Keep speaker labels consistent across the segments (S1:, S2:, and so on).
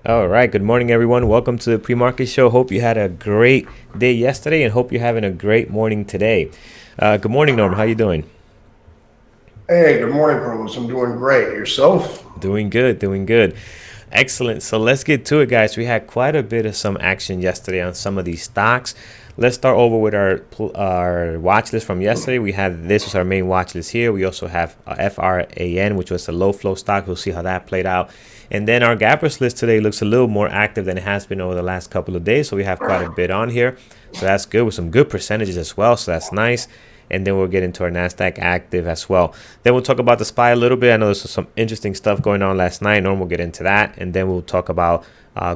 S1: All right, good morning, everyone. Welcome to the pre-market show. Hope you had a great day yesterday, and hope you're having a great morning today. Good morning, Norm. How you doing?
S2: Hey, good morning, Carlos. I'm doing great. Yourself?
S1: Doing good, doing good. Excellent. So let's get to it, guys. We had quite a bit of some action yesterday on some of these stocks. Let's start over with our watch list from yesterday. We had this was our main watch list here. We also have FRAN, which was a low flow stock. We'll see how that played out. And then our gappers list today looks a little more active than it has been over the last couple of days. So we have quite a bit on here. So that's good with some good percentages as well. So that's nice. And then we'll get into our Nasdaq active as well. Then we'll talk about the SPY a little bit. I know there's some interesting stuff going on last night. Norm will get into that, and then we'll talk about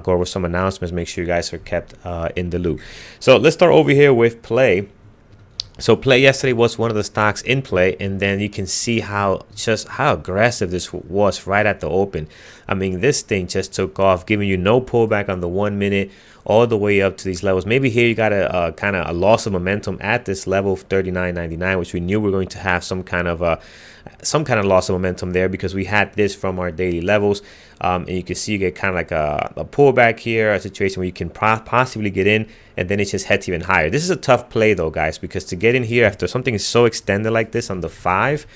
S1: go over some announcements. Make sure you guys are kept in the loop. So let's start over here with Play. So Play yesterday was one of the stocks in Play, and then you can see how aggressive this was right at the open. I mean, this thing just took off, giving you no pullback on the 1 minute, all the way up to these levels. Maybe here you got a kind of a loss of momentum at this level of 39.99, which we knew we were going to have some kind of loss of momentum there because we had this from our daily levels. And you can see you get kind of like a pullback here, a situation where you can possibly get in, and then it just heads even higher. This is a tough play though, guys, because to get in here after something is so extended like this on the 5,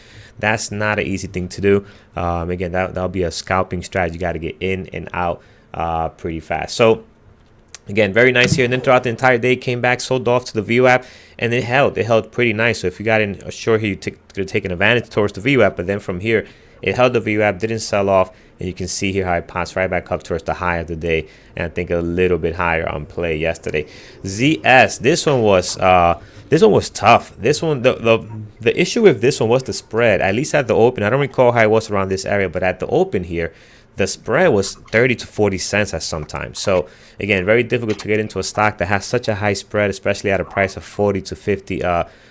S1: that's not an easy thing to do. Again, that'll be a scalping strategy. You got to get in and out pretty fast. So again, very nice here. And then throughout the entire day, came back, sold off to the VWAP, and it held. It held pretty nice. So if you got in a short here, you could have taken advantage towards the VWAP. But then from here, it held the VWAP, didn't sell off. And you can see here how it pops right back up towards the high of the day. And I think a little bit higher on Play yesterday. ZS, this one was tough. This one, the issue with this one was the spread. At least at the open, I don't recall how it was around this area, but at the open here, the spread was 30 to 40 cents at some time. So again, very difficult to get into a stock that has such a high spread, especially at a price of 40 to 50,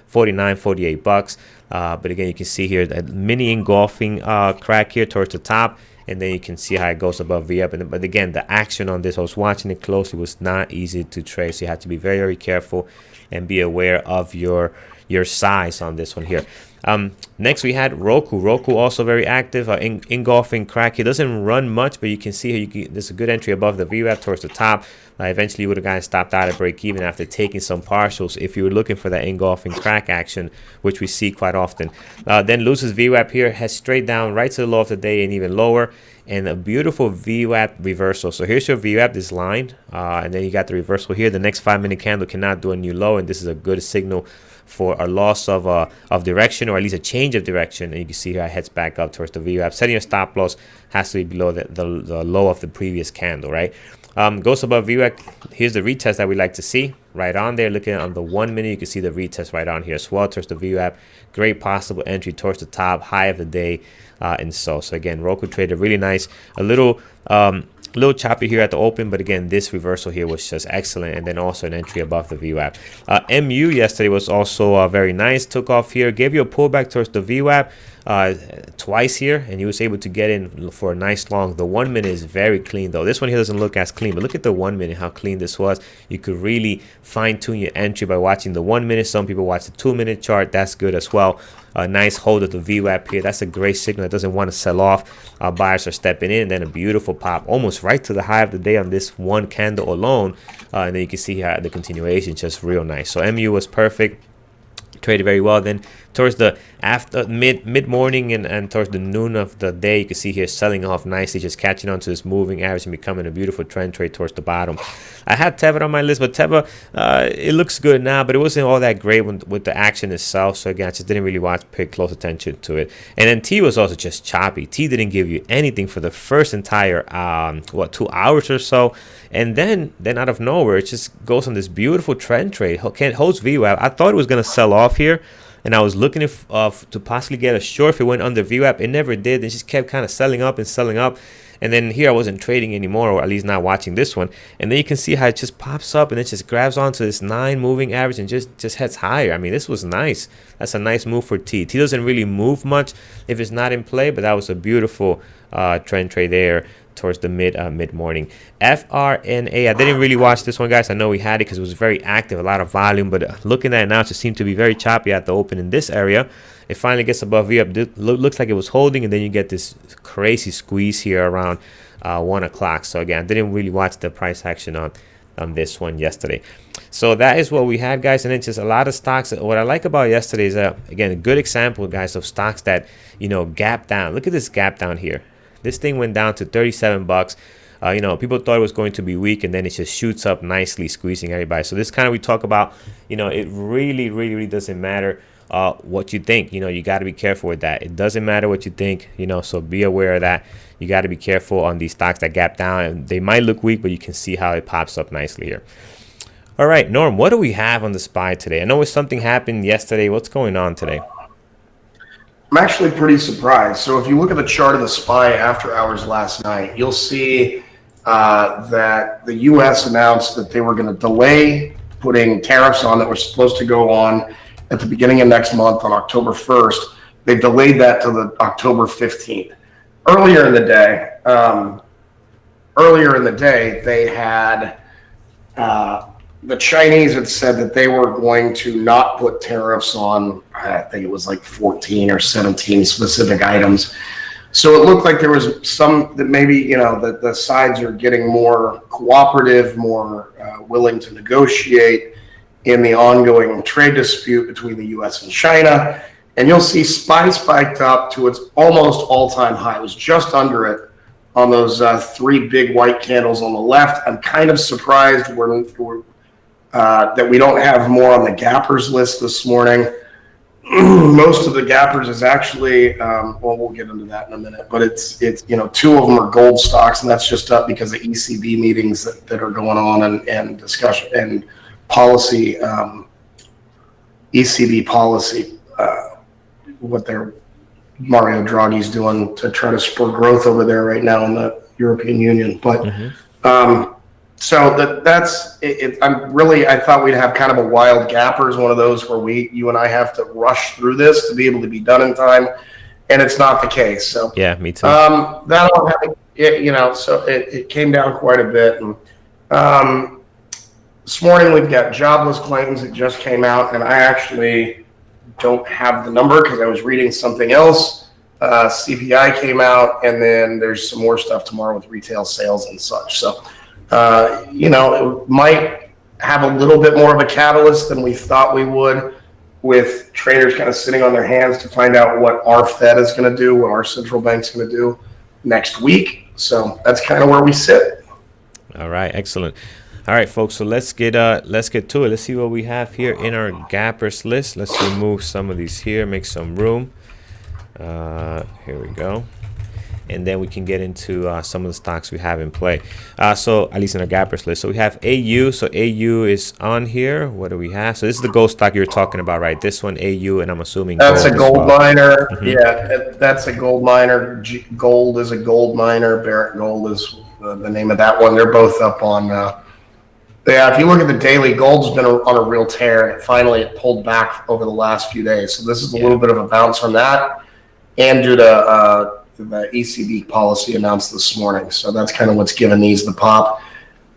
S1: 49, 48 bucks. But again, you can see here that mini engulfing crack here towards the top. And then you can see how it goes above V up. But again, the action on this, I was watching it closely, was not easy to trade. So you have to be very, very careful and be aware of your size on this one here. Next, we had Roku. Roku also very active, engulfing crack. He doesn't run much, but you can see here there's a good entry above the VWAP towards the top. Eventually, you would have gotten stopped out at break even after taking some partials if you were looking for that engulfing crack action, which we see quite often. Then loses VWAP here, heads straight down right to the low of the day and even lower. And a beautiful VWAP reversal. So here's your VWAP, this line, and then you got the reversal here. The next 5-minute candle cannot do a new low, and this is a good signal for a loss of direction, or at least a change of direction. And you can see here it heads back up towards the VWAP. Setting your stop loss has to be below the low of the previous candle, right? Goes above VWAP. Here's the retest that we like to see right on there. Looking on the 1 minute, you can see the retest right on here as well towards the VWAP. Great possible entry towards the top, high of the day, and so again, Roku traded really nice. A little choppy here at the open, but again, this reversal here was just excellent. And then also an entry above the VWAP. MU yesterday was also very nice. Took off here, gave you a pullback towards the VWAP twice here, and he was able to get in for a nice long. The 1 minute is very clean though. This one here doesn't look as clean, but look at the 1 minute, how clean this was. You could really fine tune your entry by watching the 1 minute. Some people watch the 2-minute chart. That's good as well. A nice hold of the VWAP here. That's a great signal. It doesn't want to sell off. Buyers are stepping in, and then a beautiful pop almost right to the high of the day on this one candle alone. And then you can see here the continuation, just real nice. So MU was perfect. Traded very well. Then towards the after mid morning and towards the noon of the day, you can see here selling off nicely, just catching on to this moving average and becoming a beautiful trend trade towards the bottom. I had Teva on my list, but Teva it looks good now, but it wasn't all that great with the action itself. So again, I just didn't really pay close attention to it. And then T was also just choppy. T didn't give you anything for the first entire 2 hours or so, and then out of nowhere it just goes on this beautiful trend trade. Holds VWAP. I thought it was gonna sell off here, and I was looking to possibly get a short if it went under VWAP. It never did. It just kept kind of selling up and selling up. And then here I wasn't trading anymore, or at least not watching this one. And then you can see how it just pops up and it just grabs onto this 9 moving average and just heads higher. I mean, this was nice. That's a nice move for T. T doesn't really move much if it's not in play, but that was a beautiful trend trade there towards the mid morning. FRNA, I didn't really watch this one, guys. I know we had it because it was very active, a lot of volume, but looking at it now, it just seemed to be very choppy at the open in this area. It finally gets above V up. Looks like it was holding, and then you get this crazy squeeze here around 1 o'clock. So again, I didn't really watch the price action on this one yesterday. So that is what we had, guys. And it's just a lot of stocks. What I like about yesterday is again, a good example, guys, of stocks that, you know, gap down. Look at this gap down here. This thing went down to 37 bucks. You know, people thought it was going to be weak, and then it just shoots up nicely, squeezing everybody. So this kind of, we talk about, you know, it really doesn't matter what you think. You know, you got to be careful with that. It doesn't matter what you think, you know, so be aware of that. You got to be careful on these stocks that gap down. And they might look weak, but you can see how it pops up nicely here. All right, Norm, what do we have on the SPY today? I know something happened yesterday. What's going on today?
S2: I'm actually pretty surprised. So if you look at the chart of the SPY after hours last night, you'll see that the U.S. announced that they were going to delay putting tariffs on that were supposed to go on at the beginning of next month on October 1st. They delayed that to the October 15th. Earlier in the day, they had the Chinese had said that they were going to not put tariffs on, I think it was like 14 or 17 specific items. So it looked like there was some that maybe, you know, the sides are getting more cooperative, more willing to negotiate in the ongoing trade dispute between the U.S. and China. And you'll see SPY spiked up to its almost all-time high. It was just under it on those three big white candles on the left. I'm kind of surprised that we don't have more on the gappers list this morning. Most of the gappers is actually, well, we'll get into that in a minute, but it's you know, two of them are gold stocks, and that's just up because of ECB meetings that are going on and discussion and policy, ECB policy, what Mario Draghi's doing to try to spur growth over there right now in the European Union. But so that's it. I thought we'd have kind of a wild gappers, one of those where you and I have to rush through this to be able to be done in time, and it's not the case. So
S1: yeah, me too.
S2: That'll happen, you know. So it came down quite a bit. And this morning we've got jobless claims that just came out, and I actually don't have the number because I was reading something else. CPI came out, and then there's some more stuff tomorrow with retail sales and such. So. You know, it might have a little bit more of a catalyst than we thought we would, with traders kind of sitting on their hands to find out what our Fed is going to do, what our central bank's going to do next week. So that's kind of where we sit.
S1: All right, excellent. All right, folks. So let's get to it. Let's see what we have here in our gappers list. Let's remove some of these here, make some room. Here we go. And then we can get into some of the stocks we have in play. So at least in our gappers list. So we have AU. So AU is on here. What do we have? So this is the gold stock you were talking about, right? This one, AU, and I'm assuming
S2: that's a gold miner.
S1: Yeah,
S2: that's a gold miner. Gold is a gold miner. Barrett Gold is the name of that one. They're both up on. Yeah, if you look at the daily, gold's been on a real tear, and finally it pulled back over the last few days. So this is a little bit of a bounce from that, and due to the ECB policy announced this morning. So that's kind of what's given these the pop.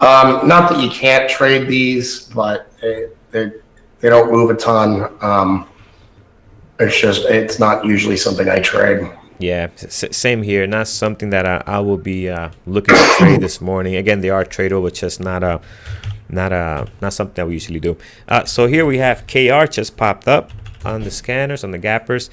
S2: Not that you can't trade these, but they don't move a ton. It's not usually something I trade.
S1: Yeah, same here. Not something that I will be looking to trade this morning. Again, they are tradable, but just not something that we usually do. So here we have KR just popped up on the scanners, on the gappers.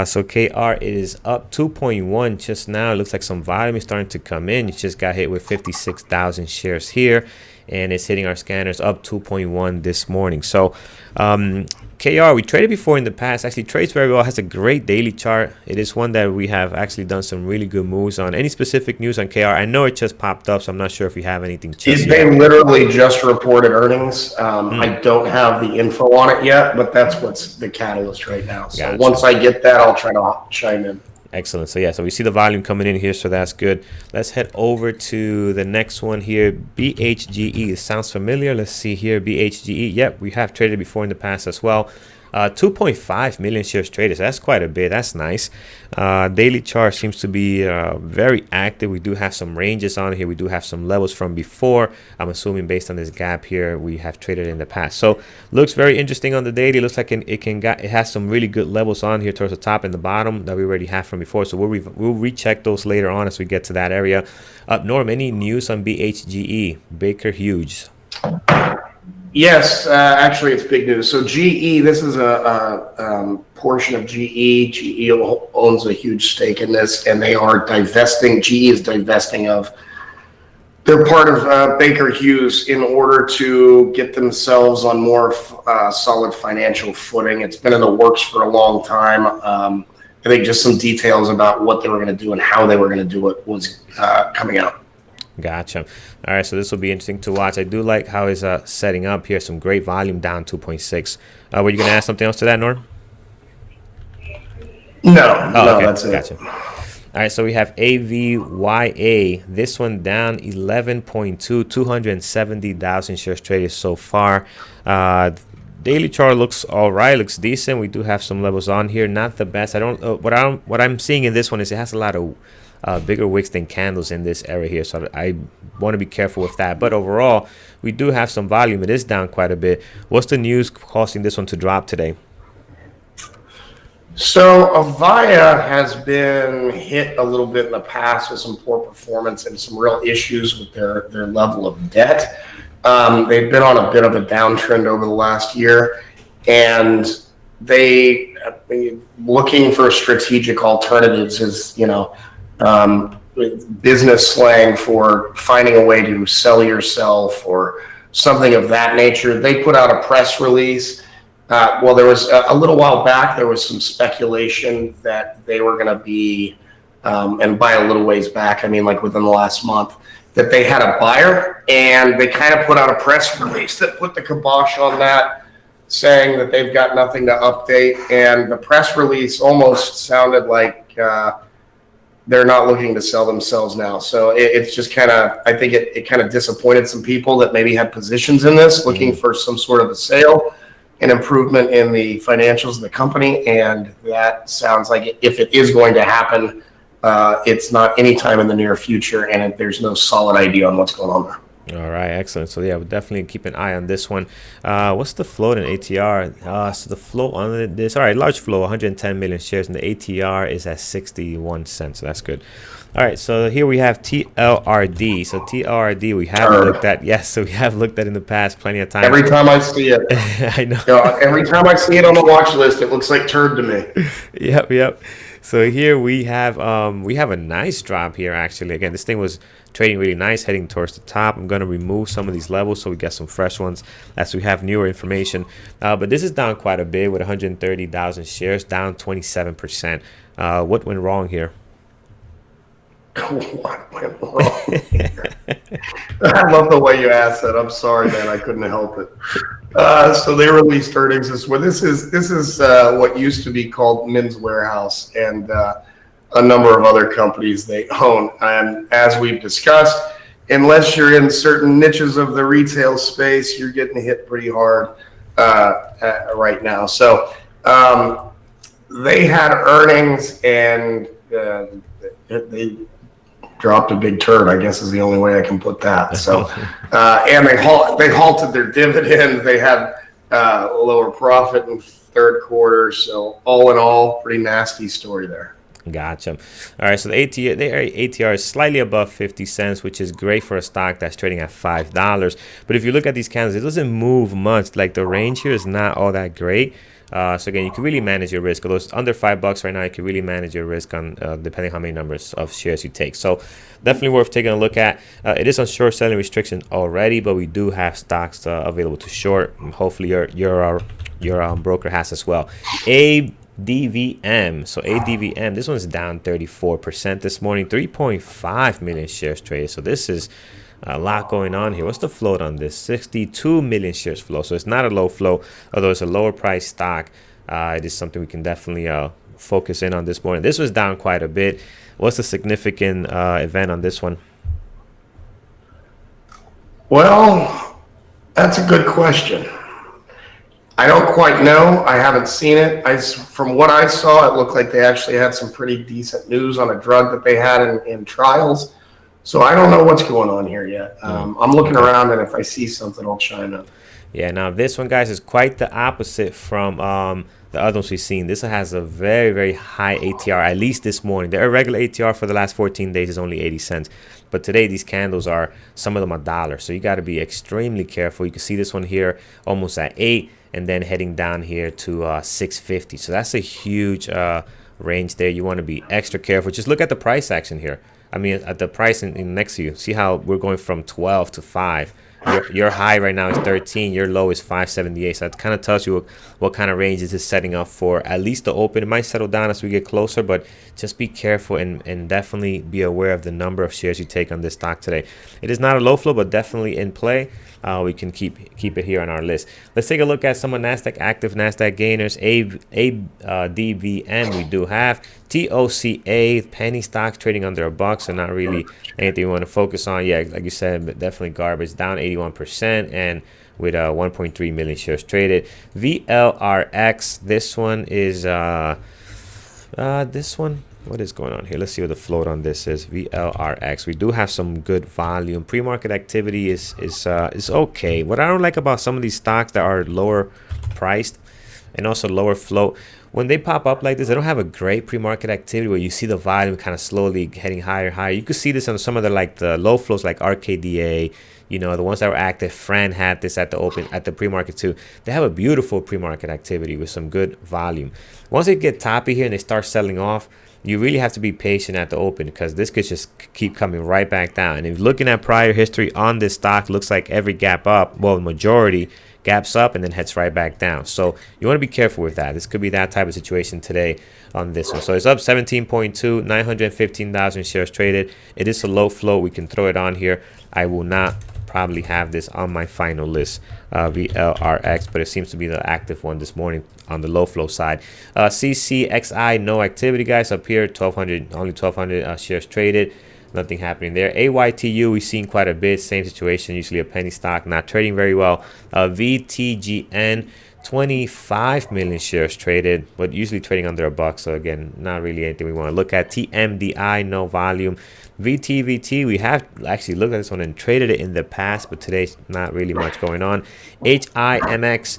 S1: So KR is up 2.1 just now. It looks like some volume is starting to come in. It just got hit with 56,000 shares here, and it's hitting our scanners up 2.1 this morning. So KR, we traded before in the past, actually trades very well, has a great daily chart. It is one that we have actually done some really good moves on. Any specific news on KR? I know it just popped up, so I'm not sure if we have anything just
S2: They literally just reported earnings. I don't have the info on it yet, but that's what's the catalyst right now. So once I get that, I'll try to chime in.
S1: Excellent. So yeah, so we see the volume coming in here, so that's good. Let's head over to the next one here, BHGE. It sounds familiar. Let's see here, BHGE. Yep, we have traded before in the past as well. 2.5 million shares traded. So that's quite a bit. That's nice. Daily chart seems to be very active. We do have some ranges on here. We do have some levels from before. I'm assuming based on this gap here, we have traded in the past. So looks very interesting on the daily. Looks like it has some really good levels on here towards the top and the bottom that we already have from before. So we'll recheck those later on as we get to that area. Norm, any news on BHGE, Baker Hughes?
S2: Yes, actually, it's big news. So GE, this is a portion of GE. GE owns a huge stake in this, and they are divesting. GE is divesting of. They're part of Baker Hughes in order to get themselves on more solid financial footing. It's been in the works for a long time. I think just some details about what they were going to do and how they were going to do it was coming out.
S1: Gotcha. All right, so this will be interesting to watch. I do like how it's setting up here. Some great volume down 2.6. Were you going to add something else to that, Norm?
S2: No,
S1: okay.
S2: That's it.
S1: Gotcha. All right, so we have AVYA. This one down 11.2, 270,000 shares traded so far. Daily chart looks all right, looks decent. We do have some levels on here, not the best. What I'm seeing in this one is it has a lot of bigger wicks than candles in this area here, so I want to be careful with that. But overall, we do have some volume. It is down quite a bit. What's the news causing this one to drop today?
S2: So Avaya has been hit a little bit in the past with some poor performance and some real issues with their level of debt. They've been on a bit of a downtrend over the last year, and they looking for strategic alternatives is, business slang for finding a way to sell yourself or something of that nature. They put out a press release. Well, there was a little while back, there was some speculation that they were going to be, and by a little ways back, I mean like within the last month, that they had a buyer, and they kind of put out a press release that put the kibosh on that, saying that they've got nothing to update. And the press release almost sounded like they're not looking to sell themselves now. So it's just kind of, I think it kind of disappointed some people that maybe had positions in this, looking for some sort of a sale, an improvement in the financials of the company. And that sounds like if it is going to happen, it's not anytime in the near future, and there's no solid idea on what's going on there.
S1: All right, excellent. So yeah, we'll definitely keep an eye on this one. What's the float in ATR? So the float on this, all right, large flow, 110 million shares, and the ATR is at 61 cents. So that's good. All right, so here we have TLRD. So TLRD, we have looked at. Yes, so we have looked at in the past plenty of times.
S2: Every time I see it,
S1: I know.
S2: Every time I see it on the watch list, it looks like turd to me.
S1: Yep. So here we have a nice drop here, actually. Again, this thing was trading really nice, heading towards the top. I'm going to remove some of these levels so we get some fresh ones as we have newer information. But this is down quite a bit with 130,000 shares, down 27%. What went wrong here?
S2: What went wrong here? I love the way you asked that. I'm sorry, man. I couldn't help it. So they released earnings this week. This is what used to be called Men's Warehouse, and a number of other companies they own. And as we've discussed, unless you're in certain niches of the retail space, you're getting hit pretty hard right now. So they had earnings, and they dropped a big turd, I guess is the only way I can put that. So, and they halted their dividend. They had lower profit in third quarter. So all in all, pretty nasty story there.
S1: Gotcha. All right, so the ATR is slightly above 50 cents, which is great for a stock that's trading at $5. But if you look at these candles, it doesn't move much. Like the range here is not all that great. So again, you can really manage your risk. Although it's under $5 right now, you can really manage your risk on depending how many numbers of shares you take. So definitely worth taking a look at. It is on short selling restriction already, but we do have stocks available to short. And hopefully your broker has as well. ADVM. So ADVM, this one's down 34% this morning. 3.5 million shares traded. So this is a lot going on here. What's the float on this? 62 million shares flow. So it's not a low flow, although it's a lower price stock. It is something we can definitely focus in on this morning. This was down quite a bit. What's the significant event on this one?
S2: Well, that's a good question. I don't quite know. I haven't seen it. From what I saw, it looked like they actually had some pretty decent news on a drug that they had in trials. So I don't know what's going on here yet. I'm looking
S1: Okay.
S2: around, and if I see something, I'll chime in.
S1: Yeah, now this one, guys, is quite the opposite from the other ones we've seen. This one has a very, very high ATR, at least this morning. The irregular ATR for the last 14 days is only 80 cents. But today, these candles are, some of them, $1. So you got to be extremely careful. You can see this one here almost at 8 and then heading down here to 650. So that's a huge range there. You want to be extra careful. Just look at the price action here. I mean, at the price in next to you. See how we're going from 12 to 5. Your high right now is 13. Your low is 578. So that kind of tells you what kind of range this is setting up for at least the open. It might settle down as we get closer, but just be careful and definitely be aware of the number of shares you take on this stock today. It is not a low flow, but definitely in play. We can keep it here on our list. Let's take a look at some of Nasdaq active Nasdaq gainers. DVN we do have. TOCA penny stocks trading under $1, so not really anything we want to focus on. Yeah, like you said, but definitely garbage, down 81% and with 1.3 million shares traded. VLRX, this one is this one. What is going on here? Let's see what the float on this is. VLRX. We do have some good volume. Pre-market activity is okay. What I don't like about some of these stocks that are lower priced and also lower float, when they pop up like this, they don't have a great pre-market activity where you see the volume kind of slowly heading higher and higher. You could see this on some of the low flows like RKDA, you know, the ones that were active. Fran had this at the open, at the pre-market too. They have a beautiful pre-market activity with some good volume. Once they get toppy here and they start selling off, you really have to be patient at the open because this could just keep coming right back down. And if you're looking at prior history on this stock, looks like every gap up, well, the majority gaps up and then heads right back down. So you want to be careful with that. This could be that type of situation today on this one. So it's up 17.2, 915,000 shares traded. It is a low flow. We can throw it on here. I will not probably have this on my final list, VLRX, but it seems to be the active one this morning on the low flow side. CCXI, no activity, guys, up here, 1,200, only 1,200 shares traded. Nothing happening there. AYTU, we've seen quite a bit. Same situation, usually a penny stock, not trading very well. VTGN, 25 million shares traded, but usually trading under $1. So again, not really anything we want to look at. TMDI, no volume. VTVT, we have actually looked at this one and traded it in the past, but today's not really much going on. HIMX,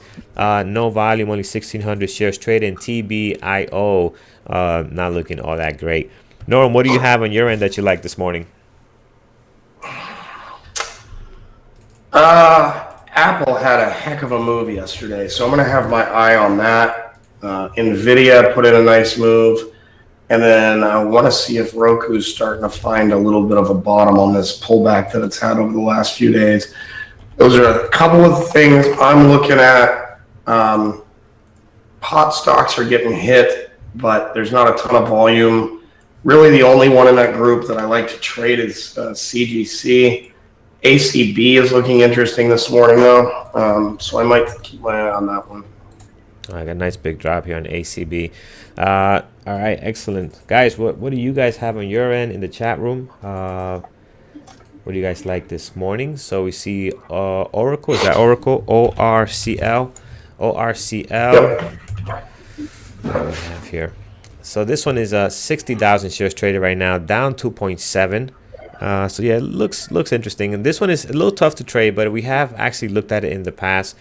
S1: no volume, only 1,600 shares traded. And TBIO, not looking all that great. Norm, what do you have on your end that you like this morning?
S2: Apple had a heck of a move yesterday, so I'm going to have my eye on that. NVIDIA put in a nice move. And then I want to see if Roku's starting to find a little bit of a bottom on this pullback that it's had over the last few days. Those are a couple of things I'm looking at. Hot stocks are getting hit, but there's not a ton of volume. Really, the only one in that group that I like to trade is CGC. ACB is looking interesting this morning, though, so I might keep my eye on that one.
S1: I got a nice big drop here on ACB. All right, excellent. Guys, what do you guys have on your end in the chat room? What do you guys like this morning? So we see Oracle. Is that Oracle? ORCL. ORCL.
S2: Yep.
S1: What do we have here? So this one is 60,000 shares traded right now, down 2.7. So yeah, it looks interesting. And this one is a little tough to trade, but we have actually looked at it in the past.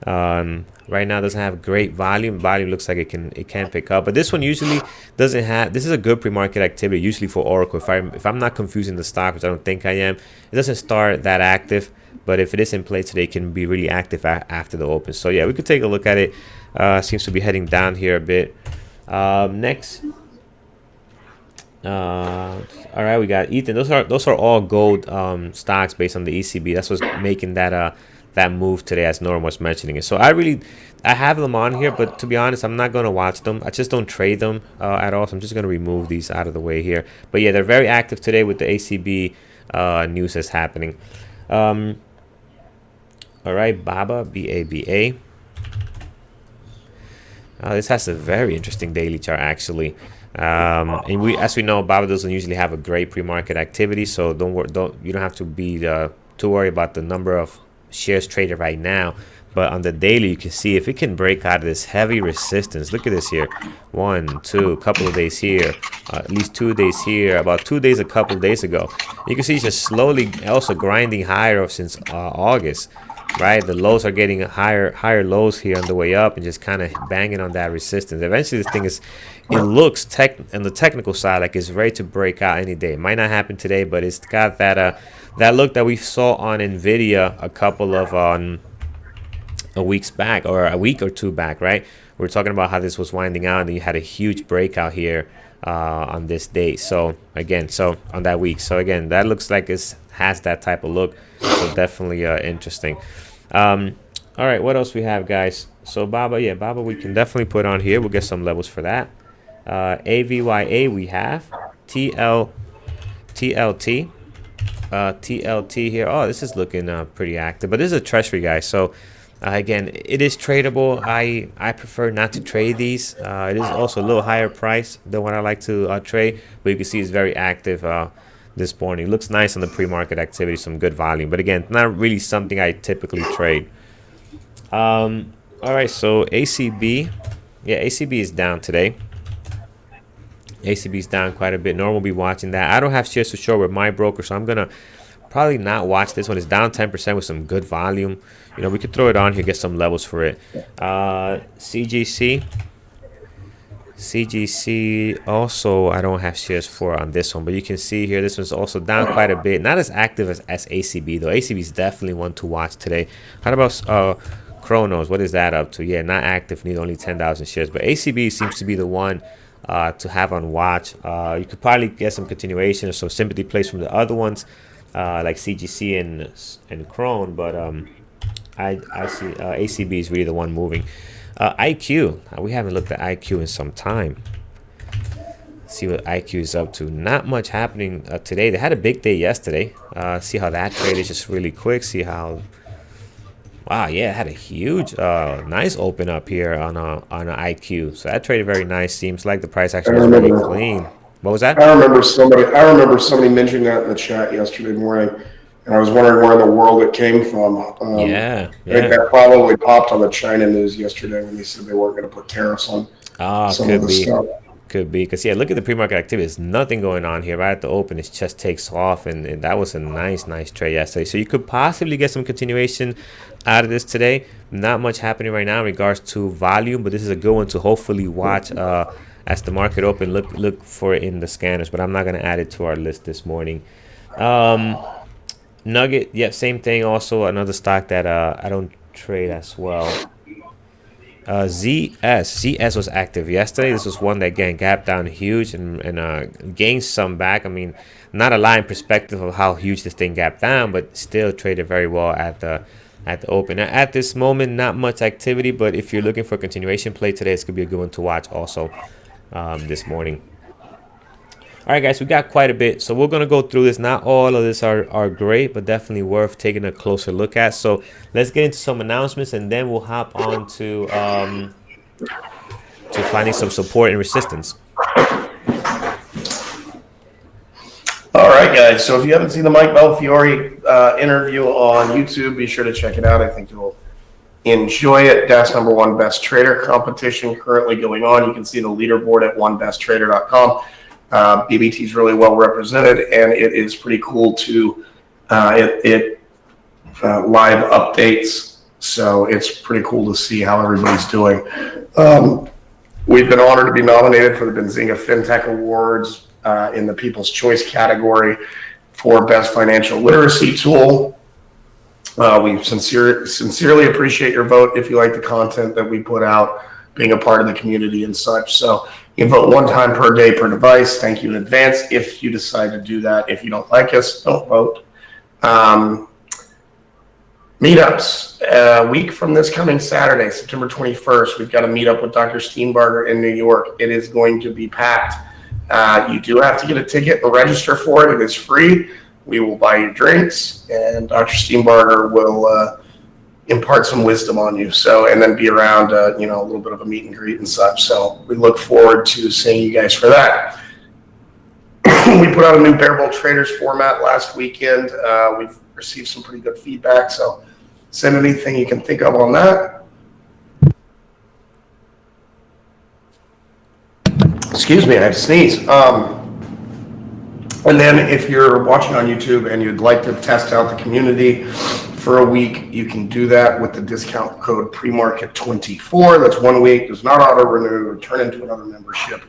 S1: Right now doesn't have great volume. Volume looks like it can pick up, but this one usually doesn't have. This is a good pre-market activity usually for Oracle. If I'm not confusing the stock, which I don't think I am, it doesn't start that active, but if it is in play today, it can be really active after the open. So yeah, we could take a look at it. Seems to be heading down here a bit. Next. All right, we got Ethan. Those are all gold stocks based on the ECB. That's what's making that move today, as Norm was mentioning it. So I have them on here, but to be honest, I'm not going to watch them. I just don't trade them at all. So I'm just going to remove these out of the way here. But yeah, they're very active today with the ACB news that's happening. All right, BABA, BABA. This has a very interesting daily chart, actually. And as we know, BABA doesn't usually have a great pre-market activity, so you don't have to be too worried about the number of shares traded right now. But on the daily, you can see if it can break out of this heavy resistance. Look at this here. 1, 2, a couple of days here. At least 2 days here. About 2 days a couple of days ago. You can see it's just slowly also grinding higher since August. Right? The lows are getting higher lows here on the way up and just kind of banging on that resistance. Eventually, this thing it looks on the technical side like it's ready to break out any day. It might not happen today, but it's got that look that we saw on NVIDIA a couple of a weeks back, or a week or two back, right? We're talking about how this was winding out, and you had a huge breakout here on this day. So again, on that week. So again, that looks like it has that type of look. So definitely interesting. All right, what else we have, guys? So Baba, we can definitely put on here. We'll get some levels for that. AVYA we have TLT. TLT here. Oh, this is looking pretty active, but this is a treasury, guys. So again, it is tradable. I prefer not to trade these. It is also a little higher price than what I like to trade, but you can see it's very active this morning. It looks nice on the pre-market activity, some good volume, but again, not really something I typically trade. All right, so ACB, ACB is down today. ACB is down quite a bit. Norm will be watching that. I don't have shares to show with my broker, so I'm gonna probably not watch this one. It's down 10% with some good volume. You know, we could throw it on here, get some levels for it. CGC also, I don't have shares for on this one, but you can see here this one's also down quite a bit. Not as active as ACB though. ACB is definitely one to watch today. How about Chronos? What is that up to? Yeah, not active. Need only 10,000 shares, but ACB seems to be the one to have on watch. You could probably get some continuation or some sympathy plays from the other ones like CGC and Chrome, but I see ACB is really the one moving. IQ, we haven't looked at IQ in some time. See what IQ is up to. Not much happening today. They had a big day yesterday. See how that trade is just really quick. See how, wow, yeah, it had a huge nice open up here on an IQ. So that traded very nice. Seems like the price action was very clean. What was that?
S2: I remember somebody mentioning that in the chat yesterday morning, and I was wondering where in the world it came from. I think that probably popped on the China news yesterday when they said they weren't going to put tariffs on some of the stuff.
S1: Could be, because look at the pre-market activity. There's nothing going on here. Right at the open, it just takes off, and that was a nice trade yesterday. So you could possibly get some continuation out of this today. Not much happening right now in regards to volume, but this is a good one to hopefully watch as the market open. Look for it in the scanners, but I'm not going to add it to our list this morning. Nugget, same thing. Also another stock that I don't trade as well. ZS was active yesterday. This was one that again gapped down huge and gained some back. I mean, not a line perspective of how huge this thing gapped down, but still traded very well at the open. Now, at this moment, not much activity, but if you're looking for a continuation play today, it's gonna be a good one to watch also this morning. All right, guys, we got quite a bit, so we're going to go through this. Not all of this are great, but definitely worth taking a closer look at. So let's get into some announcements, and then we'll hop on to finding some support and resistance.
S2: All right, guys, so if you haven't seen the Mike Belfiore interview on YouTube, be sure to check it out. I think you'll enjoy it. That's #1 best trader competition currently going on. You can see the leaderboard at onebesttrader.com. BBT is really well represented, and it is pretty cool to live updates. So it's pretty cool to see how everybody's doing. We've been honored to be nominated for the Benzinga FinTech Awards in the People's Choice category for Best Financial Literacy Tool. We sincerely appreciate your vote if you like the content that we put out, being a part of the community and such. So you can vote 1 time per day per device. Thank you in advance if you decide to do that. If you don't like us, don't vote. Meetups. A week from this coming Saturday, September 21st, we've got a meetup with Dr. Steenbarger in New York. It is going to be packed. You do have to get a ticket and register for it. It is free. We will buy you drinks, and Dr. Steenbarger will impart some wisdom on you. So, and then be around, a little bit of a meet and greet and such. So we look forward to seeing you guys for that. We put out a new Bear Bull Traders format last weekend. We've received some pretty good feedback. So Send anything you can think of on that. Excuse me, I had to sneeze. And then if you're watching on YouTube and you'd like to test out the community for a week, you can do that with the discount code premarket24. That's 1 week, does not auto renew or turn into another membership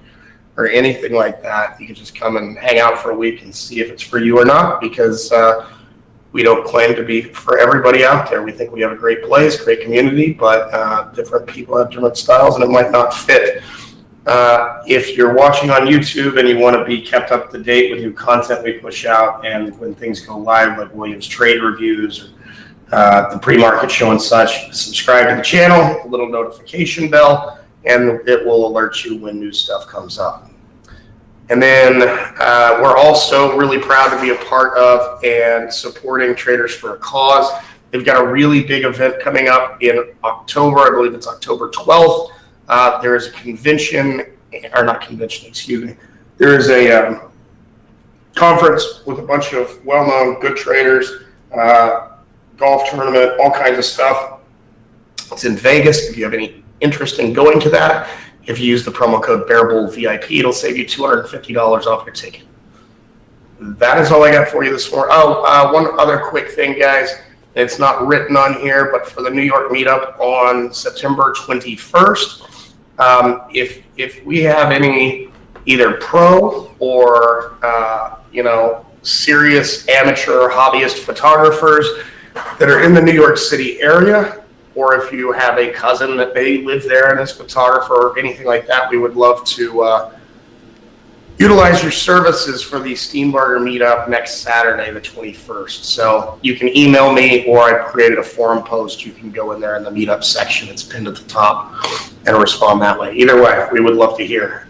S2: or anything like that. You can just come and hang out for a week and see if it's for you or not, because we don't claim to be for everybody out there. We think we have a great place, great community, but different people have different styles and it might not fit. If you're watching on YouTube and you want to be kept up to date with new content we push out, and when things go live, like Williams trade reviews or the pre-market show and such, subscribe to the channel, hit the little notification bell, and it will alert you when new stuff comes up. And then we're also really proud to be a part of and supporting Traders for a Cause. They've got a really big event coming up in October. I believe it's October 12th. There is a convention, or not convention, excuse me. There is a conference with a bunch of well-known good traders, golf tournament, all kinds of stuff. It's in Vegas. If you have any interest in going to that, if you use the promo code BearbullVIP, it'll save you $250 off your ticket. That is all I got for you this morning. One other quick thing, guys. It's not written on here, but for the New York meetup on September 21st, if we have any either pro or serious amateur hobbyist photographers that are in the New York City area, or if you have a cousin that may live there and is a photographer or anything like that, we would love to utilize your services for the Steambarger meetup next Saturday, the 21st. So you can email me, or I've created a forum post. You can go in there in the meetup section. It's pinned at the top, and respond that way. Either way, we would love to hear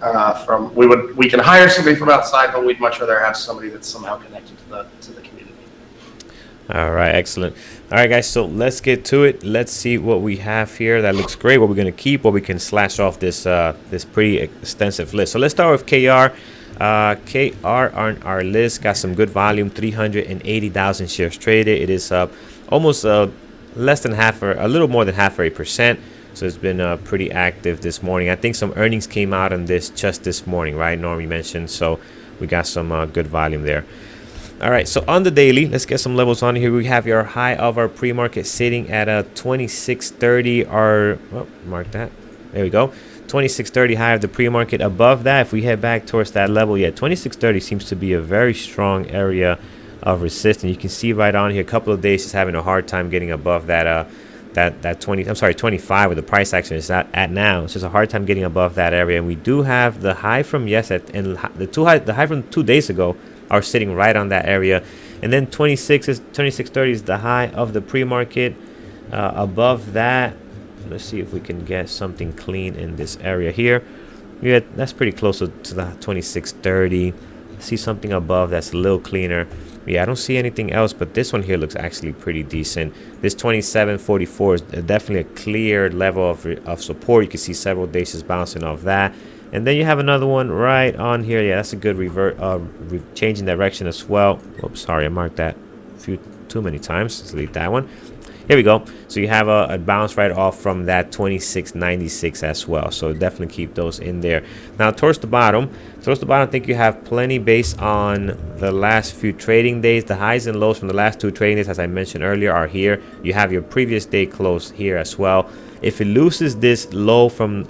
S2: from. We can hire somebody from outside, but we'd much rather have somebody that's somehow connected to the community.
S1: All right, excellent. All right, guys, so let's get to it. Let's see what we have here. That looks great. What we're going to keep, what we can slash off this this pretty extensive list. So let's start with KR. KR on our list got some good volume, 380,000 shares traded. It is up almost less than half, or a little more than 0.5%. So it's been pretty active this morning. I think some earnings came out on this just this morning, right? Norm, you mentioned. So we got some good volume there. All right, so on the daily, let's get some levels on here. We have your high of our pre-market sitting at a 2630. Mark that. There we go. 2630 high of the pre-market. Above that, if we head back towards that level, 2630 seems to be a very strong area of resistance. You can see right on here, a couple of days just having a hard time getting above that 25 where the price action is at now. It's just a hard time getting above that area. And we do have the high from the high from 2 days ago are sitting right on that area. And then 2630 is the high of the pre-market. Above that, let's see if we can get something clean in this area here. Yeah, that's pretty close to the 2630. See something above that's a little cleaner. Yeah, I don't see anything else, but this one here looks actually pretty decent. This 2744 is definitely a clear level of support. You can see several days just bouncing off that. And then you have another one right on here. Yeah, that's a good change in direction as well. Oops, sorry, I marked that too many times. Let's delete that one. Here we go. So you have a bounce right off from that 2696 as well. So definitely keep those in there. Now towards the bottom, I think you have plenty based on the last few trading days. The highs and lows from the last 2 trading days, as I mentioned earlier, are here. You have your previous day close here as well. If it loses this low from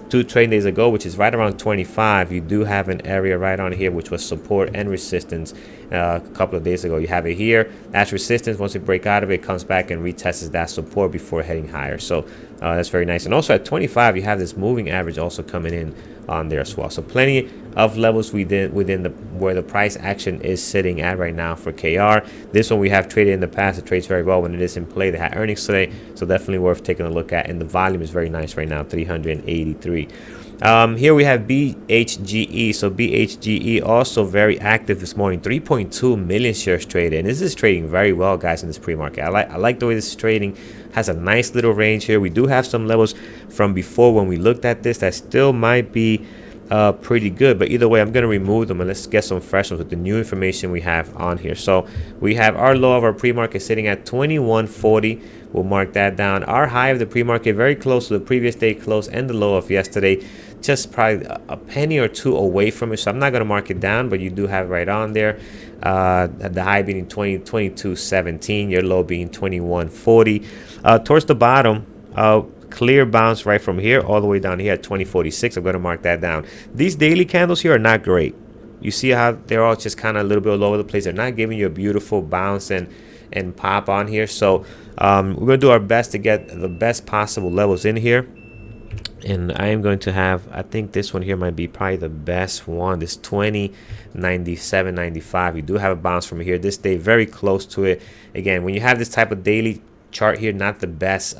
S1: 2 trading days ago, which is right around 25, you do have an area right on here, which was support and resistance a couple of days ago. You have it here. That's resistance. Once you break out of it, it comes back and retests that support before heading higher. So that's very nice. And also at 25, you have this moving average also coming in on there as well. So plenty of levels within where the price action is sitting at right now for KR. This one we have traded in the past. It trades very well when it is in play. They had earnings today, so definitely worth taking a look at. And the volume is very nice right now, 383. Here we have BHGE. So BHGE also very active this morning, 3.2 million shares traded, and this is trading very well, guys, in this pre-market. I like the way this is trading. Has a nice little range here. We do have some levels from before when we looked at this that still might be pretty good. But either way, I'm going to remove them and let's get some fresh ones with the new information we have on here. So we have our low of our pre-market sitting at 2140. We'll mark that down. Our high of the pre-market very close to the previous day close and the low of yesterday, just probably a penny or two away from it. So I'm not going to mark it down, but you do have right on there. The high being 22.17, your low being 21.40. Towards the bottom, clear bounce right from here all the way down here at 20.46. I'm going to mark that down. These daily candles here are not great. You see how they're all just kind of a little bit all over the place. They're not giving you a beautiful bounce and pop on here. So we're going to do our best to get the best possible levels in here. And I am going to have, I think this one here might be probably the best one, this 20.97.95. You do have a bounce from here this day, very close to it. Again, when you have this type of daily chart here, not the best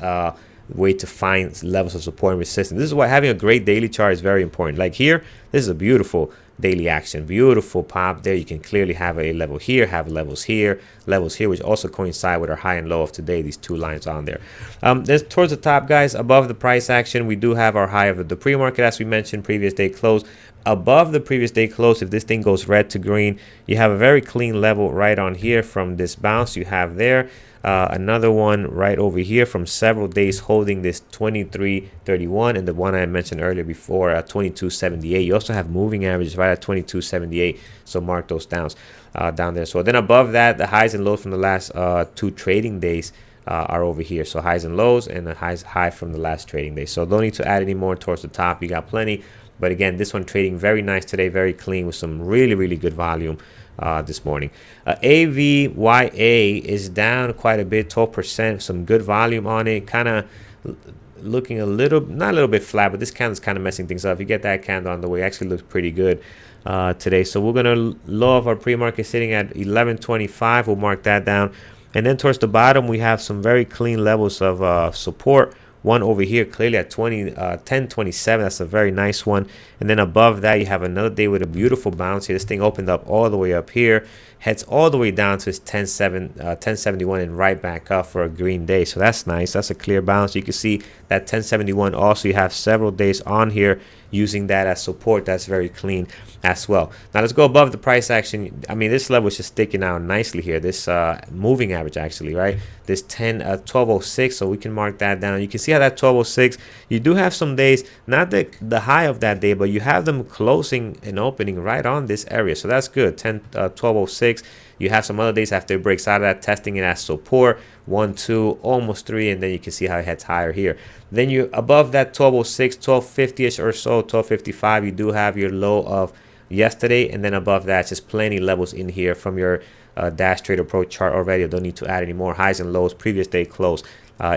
S1: way to find levels of support and resistance. This is why having a great daily chart is very important. Like here, this is a beautiful daily action, beautiful pop there. You can clearly have a level here, have levels here, which also coincide with our high and low of today, these two lines on there. Then towards the top, guys, above the price action, we do have our high of the pre-market, as we mentioned, previous day close. Above the previous day close, if this thing goes red to green, you have a very clean level right on here from this bounce you have there. Another one right over here from several days holding this 23.31, and the one I mentioned earlier before, 22.78. You also have moving averages right at 22.78, so mark those down there. So then above that, the highs and lows from the last two trading days are over here. So highs and lows, and the high from the last trading day. So don't need to add any more towards the top. You got plenty. But again, this one trading very nice today, very clean with some really good volume this morning. AVYA is down quite a bit, 12%, some good volume on it, kind of looking a little, not a little bit flat, but this candle is kind of messing things up. If you get that candle on the way, it actually looks pretty good today. So we're going to low of our pre-market sitting at 11.25. We'll mark that down. And then towards the bottom, we have some very clean levels of support. One over here clearly at 10.27. That's a very nice one. And then above that, you have another day with a beautiful bounce here. This thing opened up all the way up here, heads all the way down to its 10.71 and right back up for a green day. So that's nice. That's a clear bounce. You can see that 10.71. Also, you have several days on here using that as support. That's very clean as well. Now let's go above the price action. I mean, this level is just sticking out nicely here. This moving average actually, right? This 12.06. So we can mark that down. You can see how that 12.06. You do have some days, not the high of that day, but you have them closing and opening right on this area. So that's good. 12.06. You have some other days after it breaks out of that, testing it as support, 1, 2, almost 3, and then you can see how it heads higher here. Then you above that 12.06, 12.50ish or so, 12.55, you do have your low of yesterday, and then above that, just plenty levels in here from your Dash Trader Pro chart already. I don't need to add any more highs and lows, previous day close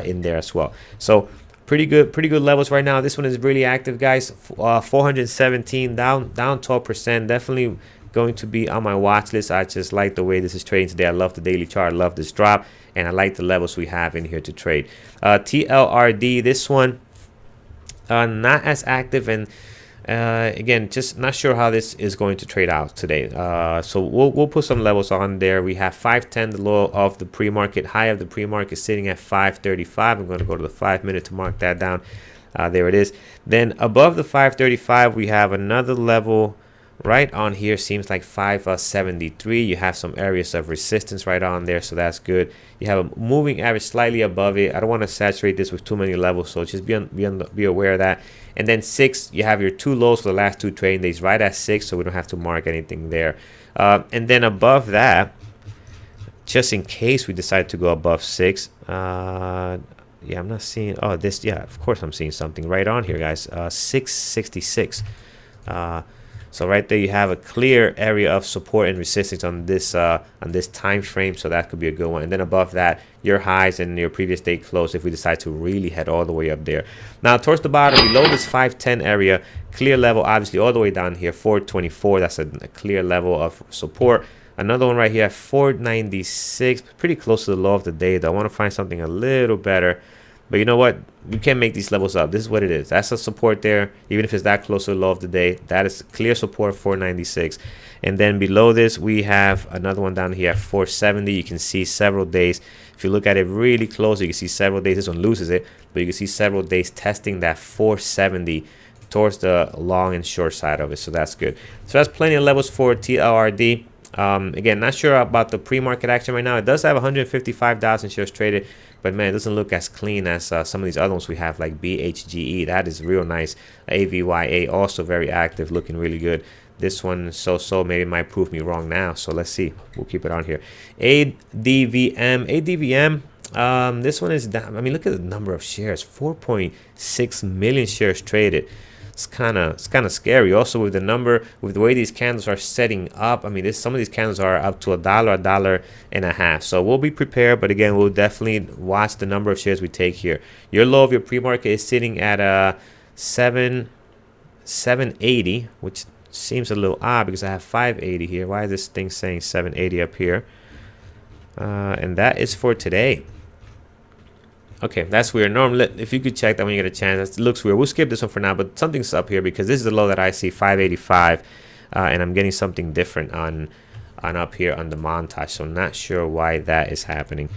S1: in there as well. So pretty good levels right now. This one is really active, guys. 417 down 12%. Definitely going to be on my watch list. I just like the way this is trading today. I love the daily chart. I love this drop, and I like the levels we have in here to trade. TLRD, this one not as active, and again, just not sure how this is going to trade out today. So we'll put some levels on there. We have 510, the low of the pre-market, high of the pre-market sitting at 535. I'm going to go to the 5-minute to mark that down. There it is. Then above the 535, we have another level right on here. Seems like 573. You have some areas of resistance right on there, so that's good. You have a moving average slightly above it. I don't want to saturate this with too many levels, so just be aware of that. And then 6, you have your two lows for the last two trading days right at 6, so we don't have to mark anything there. And then above that, just in case we decide to go above 6, yeah, I'm not seeing, oh, this, yeah, of course I'm seeing something right on here, guys. 666. So right there, you have a clear area of support and resistance on this time frame. So that could be a good one. And then above that, your highs and your previous day close if we decide to really head all the way up there. Now towards the bottom, below this 510 area, clear level, obviously all the way down here, 424. That's a clear level of support. Another one right here at 496, pretty close to the low of the day, though. I want to find something a little better. But you know what? You can't make these levels up. This is what it is. That's a support there. Even if it's that close to the low of the day, that is clear support, 496. And then below this, we have another one down here at 470. You can see several days. If you look at it really close, you can see several days. This one loses it, but you can see several days testing that 470 towards the long and short side of it, so that's good. So that's plenty of levels for TLRD. Again, not sure about the pre-market action right now. It does have 155,000 shares traded, but man, it doesn't look as clean as some of these other ones we have, like BHGE. That is real nice. AVYA also very active, looking really good. This one so maybe it might prove me wrong now, so let's see. We'll keep it on here. ADVM. This one is down. I mean, look at the number of shares. 4.6 million shares traded. It's kind of scary. Also, with the way these candles are setting up, I mean, some of these candles are up to $1.50. So we'll be prepared, but again, we'll definitely watch the number of shares we take here. Your low of your pre-market is sitting at 780, which seems a little odd because I have 580 here. Why is this thing saying 780 up here? And that is for today. Okay, that's weird. Normally, if you could check that when you get a chance, it looks weird. We'll skip this one for now, but something's up here because this is the low that I see, 585, and I'm getting something different on up here on the montage. So not sure why that is happening.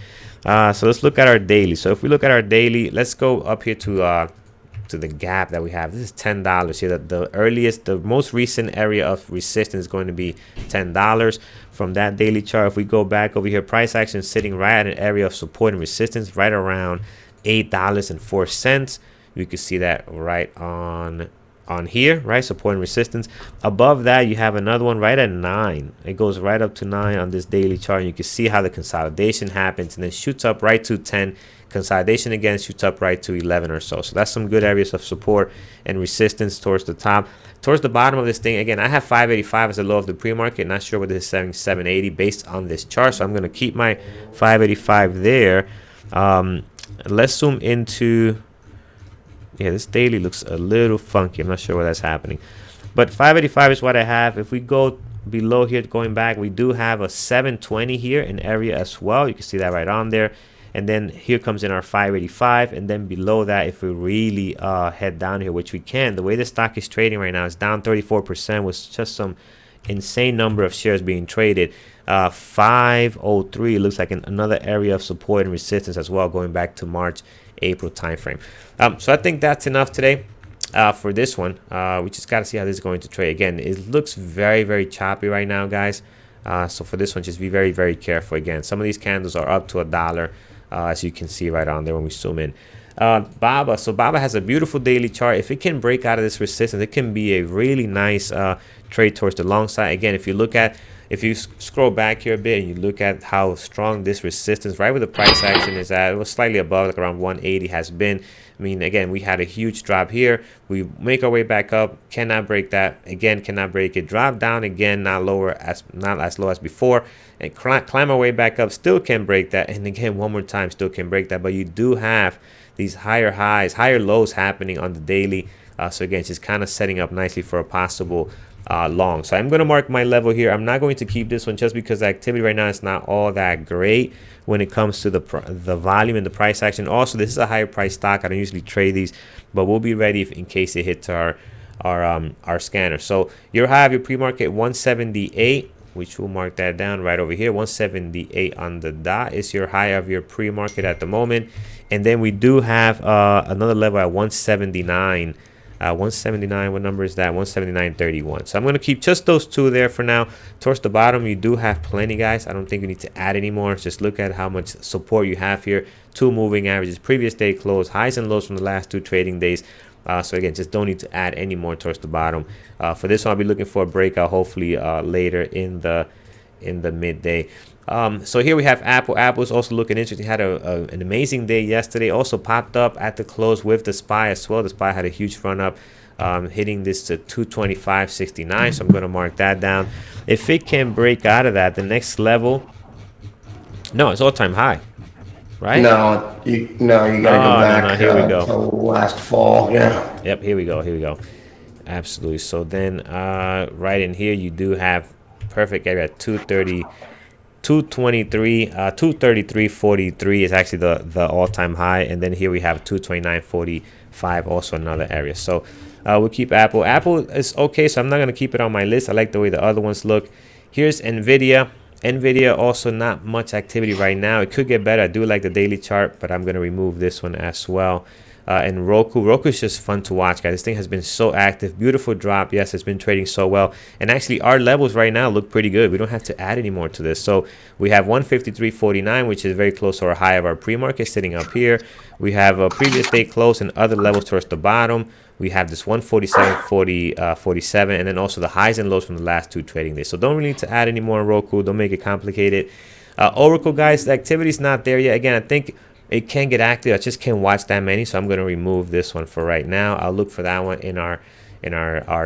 S1: So let's look at our daily. So if we look at our daily, let's go up here to the gap that we have. This is $10 here. The most recent area of resistance is going to be $10 from that daily chart. If we go back over here, price action is sitting right at an area of support and resistance right around $8.04. You can see that right on here, right? Support and resistance. Above that, you have another one right at 9. It goes right up to 9 on this daily chart. And you can see how the consolidation happens and then shoots up right to 10. Consolidation again shoots up right to 11 or so. So that's some good areas of support and resistance towards the top. Towards the bottom of this thing, again, I have 585 as the low of the pre-market. Not sure what this is saying, 780 based on this chart. So I'm going to keep my 585 there. Let's zoom into... Yeah, this daily looks a little funky. I'm not sure why that's happening. But 585 is what I have. If we go below here, going back, we do have a 720 here, an area as well. You can see that right on there. And then here comes in our 585. And then below that, if we really head down here, which we can, the way the stock is trading right now is down 34% with just some insane number of shares being traded. 503 looks like another area of support and resistance as well, going back to March, April timeframe. So I think that's enough today for this one. We just got to see how this is going to trade. Again, it looks very, very choppy right now, guys. So for this one, just be very, very careful. Again, some of these candles are up to $1, as you can see right on there when we zoom in. BABA. So BABA has a beautiful daily chart. If it can break out of this resistance, it can be a really nice trade towards the long side. Again, if you scroll back here a bit and you look at how strong this resistance, right where the price action is at, it was slightly above, like around 180 has been. I mean, again, we had a huge drop here. We make our way back up, cannot break that. Again, cannot break it. Drop down again, not as low as before, and climb our way back up. Still can break that, and again, one more time, still can break that. But you do have these higher highs, higher lows happening on the daily. So again, it's just kind of setting up nicely for a possible long. So I'm going to mark my level here. I'm not going to keep this one just because the activity right now is not all that great when it comes to the volume and the price action. Also, this is a higher price stock. I don't usually trade these, but we'll be ready in case it hits our scanner. So your high of your pre-market 178, which we'll mark that down right over here. 178 on the dot is your high of your pre-market at the moment. And then we do have another level at 179. 179, what number is that? 179.31. So I'm going to keep just those two there for now. Towards the bottom, you do have plenty, guys. I don't think you need to add anymore. Just look at how much support you have here. 2 moving averages, previous day close, highs and lows from the last 2 trading days. So again, just don't need to add any more towards the bottom. For this one, I'll be looking for a breakout hopefully later in the midday. So here we have Apple. Apple's also looking interesting. Had an amazing day yesterday. Also popped up at the close with the SPY as well. The SPY had a huge run up, hitting this to 225.69. So I'm going to mark that down. If it can break out of that, the next level, no, it's all-time high, right?
S2: No, you gotta go back.
S1: No, here we go.
S2: To last fall. Yeah.
S1: Yep. Here we go. Absolutely. So then, right in here, you do have perfect area at 230. 233.43 is actually the all-time high, and then here we have 229.45, also another area. So we'll keep Apple. Apple is okay, so I'm not going to keep it on my list. I like the way the other ones look. Here's Nvidia. Also not much activity right now. It could get better. I do like the daily chart, but I'm going to remove this one as well. And Roku is just fun to watch, guys. This thing has been so active. Beautiful drop. Yes, it's been trading so well. And actually, our levels right now look pretty good. We don't have to add any more to this. So we have 153.49, which is very close to our high of our pre-market, sitting up here. We have a previous day close and other levels towards the bottom. We have this 147.47, and then also the highs and lows from the last 2 trading days. So don't really need to add any more on Roku. Don't make it complicated. Oracle, guys, the activity is not there yet. Again, I think it can get active. I just can't watch that many, so I'm going to remove this one for right now. I'll look for that one in our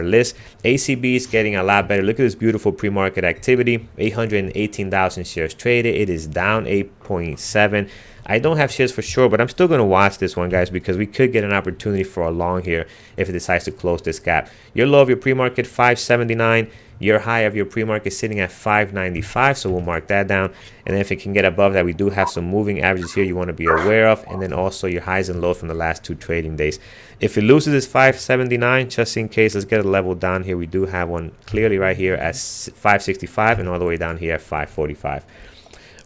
S1: list. ACB is getting a lot better. Look at this beautiful pre-market activity. 818,000 shares traded. It is down 8.7. I don't have shares for sure, but I'm still going to watch this one, guys, because we could get an opportunity for a long here if it decides to close this gap. Your low of your pre-market, 579. Your high of your pre-market sitting at 595, so we'll mark that down. And then if it can get above that, we do have some moving averages here you want to be aware of, and then also your highs and lows from the last 2 trading days. If it loses this 579, just in case, let's get a level down here. We do have one clearly right here at 565 and all the way down here at 545.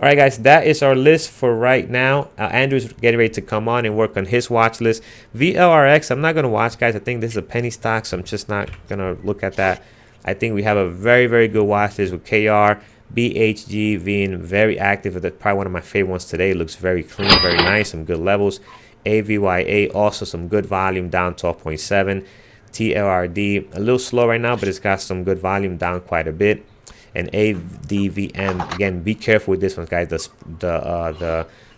S1: All right, guys, that is our list for right now. Andrew's getting ready to come on and work on his watch list. VLRX, I'm not going to watch, guys. I think this is a penny stock, so I'm just not going to look at that. I think we have a very, very good watch list with KR, BHG being very active. That's probably one of my favorite ones today. It looks very clean, very nice, some good levels. AVYA, also some good volume, down 12.7. TLRD, a little slow right now, but it's got some good volume, down quite a bit. And ADVM, again, be careful with this one, guys.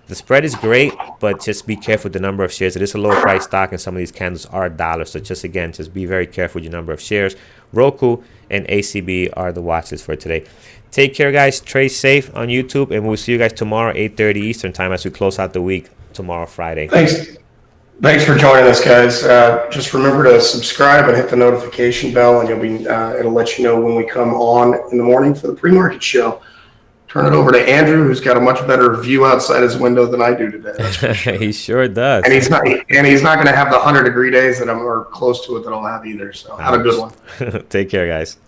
S1: The spread is great, but just be careful with the number of shares. It is a lower price stock, and some of these candles are $1. So just be very careful with your number of shares. Roku and ACB are the watches for today. Take care, guys. Trade safe on YouTube, and we'll see you guys tomorrow, 8:30 Eastern time, as we close out the week tomorrow, Friday.
S2: Thanks for joining us, guys. Just remember to subscribe and hit the notification bell, and it'll let you know when we come on in the morning for the pre-market show. Turn it over to Andrew, who's got a much better view outside his window than I do today. That's for sure.
S1: He sure does.
S2: And he's not going to have the 100-degree days that or close to it that I'll have either. So have a good one.
S1: Take care, guys.